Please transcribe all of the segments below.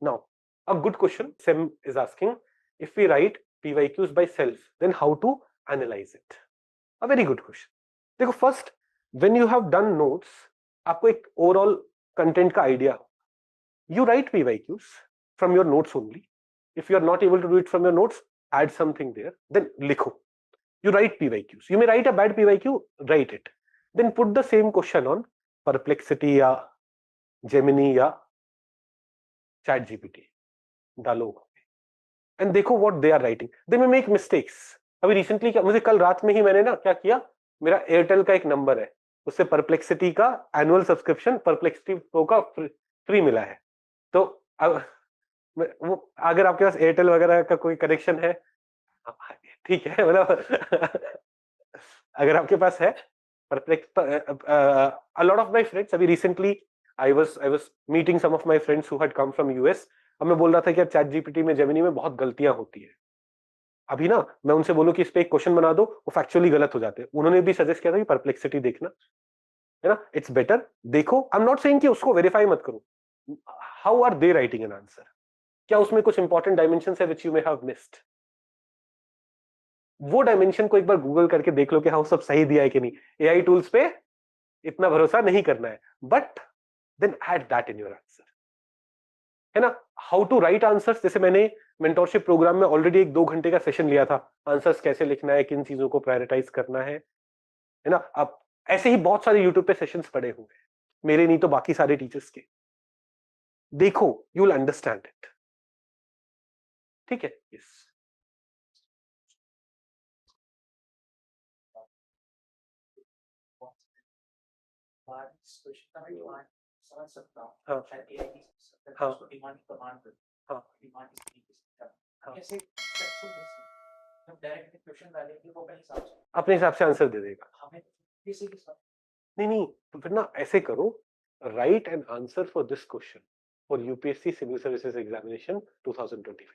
Now, a good question Sam is asking, if we write PYQs by self, then how to analyze it? A very good question. देखो, first, when you have done notes, आपको एक overall content का idea हो. You write PYQs from your notes only. If you are not able to do it from your notes, add something there, then लिखो. You write PYQs. You may write a bad PYQ, write it. Then put the same question on Perplexity या Gemini या ChatGPT. डालो and देखो what they are writing. They may make mistakes. अभी recently क्या, मुझे कल रात में ही मैंने ना क्या किया, मेरा एयरटेल का एक नंबर है, उससे परप्लेक्सिटी का एनुअल सब्सक्रिप्शन परप्लेक्सिटी प्रो का फ्री मिला है. तो वो अगर आपके पास एयरटेल वगैरह का कोई कनेक्शन है, ठीक है, मतलब अगर आपके पास है a lot of my friends, अभी recently I was meeting some of my friends who had come from US. अब मैं बोल रहा था कि चैट जीपीटी में, जेमिनी में बहुत गलतियां होती है. अभी ना मैं उनसे बोलूं कि इस पे एक क्वेश्चन बना दो, वो फैक्चुअली गलत हो जाते हैं. उन्होंने भी सजेस्ट किया था कि परप्लेक्सिटी देखना, है ना, इट्स बेटर. देखो, आई एम नॉट सेइंग कि उसको वेरीफाई मत करो. How are they writing an answer? क्या उसमें कुछ इंपॉर्टेंट डायमेंशंस है which you may have missed? वो डायमेंशन को एक बार गूगल करके देख लो कि हाँ सब सही दिया है कि नहीं. एआई टूल्स पे इतना भरोसा नहीं करना है, but then add that in your answer, है ना. हाउ टू राइट आंसर्स, जैसे मैंने मेंटोरशिप प्रोग्राम में ऑलरेडी 1-2 घंटे का सेशन लिया था, आंसर्स कैसे लिखना है, किन चीजों को प्रायोरिटाइज करना है ना. अब ऐसे ही बहुत सारे यूट्यूब पे सेशंस पड़े हुए हैं, मेरे नहीं तो बाकी सारे टीचर्स के. देखो, यू विल अंडरस्टैंड इट. ठीक है. यस, समझ सकता हूँ. हाँ, शायद AI की हाँ, उसको डिमांड कमांड कर, हाँ, डिमांड इस तरीके से कर. हाँ. कैसे सक्सेसफुल जब डायरेक्ट क्वेश्चन डालेंगे वो अपने हिसाब से अपने हिसाब से आंसर दे देगा. हमें किसी के साथ नहीं, तो फिर ना ऐसे करो, write an answer for this question for UPSC civil services examination 2025.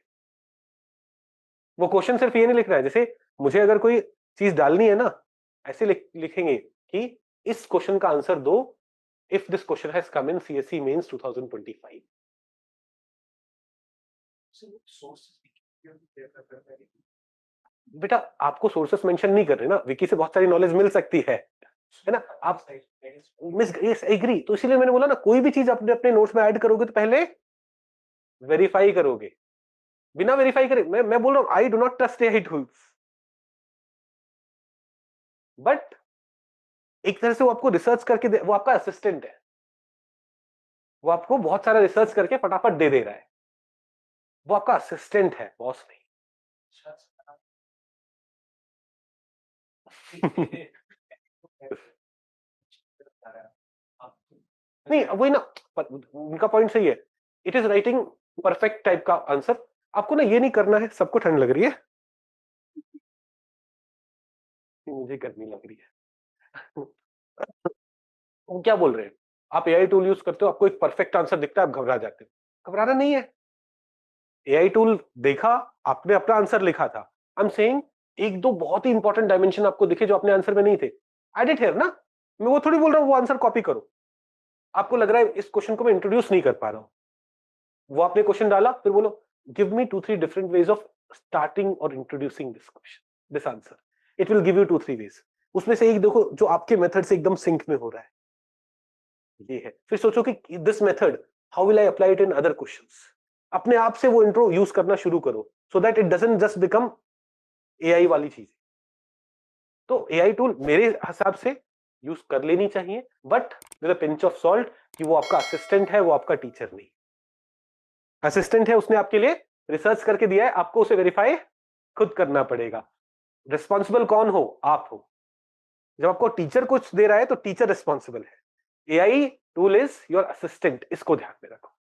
वो क्वेश्चन सिर्फ ये नहीं लिखना है, जैसे मुझे अगर कोई चीज डालनी है ना, ऐसे लिखेंगे कि इस क्वेश्चन का आंसर दो if this question has come in CSC mains 2025. बेटा, आपको सोर्सेस मेंशन नहीं कर रहे ना, विकी से बहुत सारी नॉलेज मिल सकती है ना. आप मिस एग्री, तो इसीलिए मैंने बोला ना, कोई भी चीज अपने अपने नोट्स में ऐड करोगे तो पहले वेरीफाई करोगे. बिना वेरीफाई करे, मैं बोल रहा हूं, I do not trust AI tools, but एक तरह से वो आपको रिसर्च करके वो आपका असिस्टेंट है, वो आपको बहुत सारा रिसर्च करके फटाफट दे दे रहा है. वो आपका असिस्टेंट है, बॉस नहीं. नहीं, वही ना, उनका पॉइंट सही है. It is writing perfect type का आंसर. आपको ना ये नहीं करना है. सबको ठंड लग रही है, मुझे गर्मी लग रही है. वो क्या बोल रहे हैं, आप एआई टूल यूज करते हो, आपको एक परफेक्ट आंसर दिखता है, आप घबरा जाते हो. घबराना नहीं है. एआई टूल देखा, आपने अपना आंसर लिखा था. आई एम सेइंग, एक दो बहुत ही इंपॉर्टेंट डायमेंशन आपको दिखे जो अपने आंसर में नहीं थे, एड इट हियर ना. मैं वो थोड़ी बोल रहा हूं वो आंसर कॉपी करो. आपको लग रहा है इस क्वेश्चन को मैं इंट्रोड्यूस नहीं कर पा रहा हूं, वो आपने क्वेश्चन डाला, फिर बोलो give me 2-3 different ways of starting और introducing this question, this answer. It will give you 2-3 ways. उसमें से एक देखो जो आपके मेथड से एकदम सिंक में हो रहा है, ये है. फिर सोचो कि this method, how will I apply it in other questions. अपने आप से वो इंट्रो यूज करना शुरू करो, so that it doesn't just become AI वाली चीज. तो एआई टूल मेरे हिसाब से यूज कर लेनी चाहिए, but with a pinch of salt, कि वो आपका असिस्टेंट है, वो आपका टीचर नहीं. असिस्टेंट है, उसने आपके लिए रिसर्च करके दिया है, आपको उसे वेरीफाई खुद करना पड़ेगा. रिस्पॉन्सिबल कौन हो? आप हो. जब आपको टीचर कुछ दे रहा है तो टीचर रिस्पॉन्सिबल है. AI tool is your assistant, इसको ध्यान में रखो.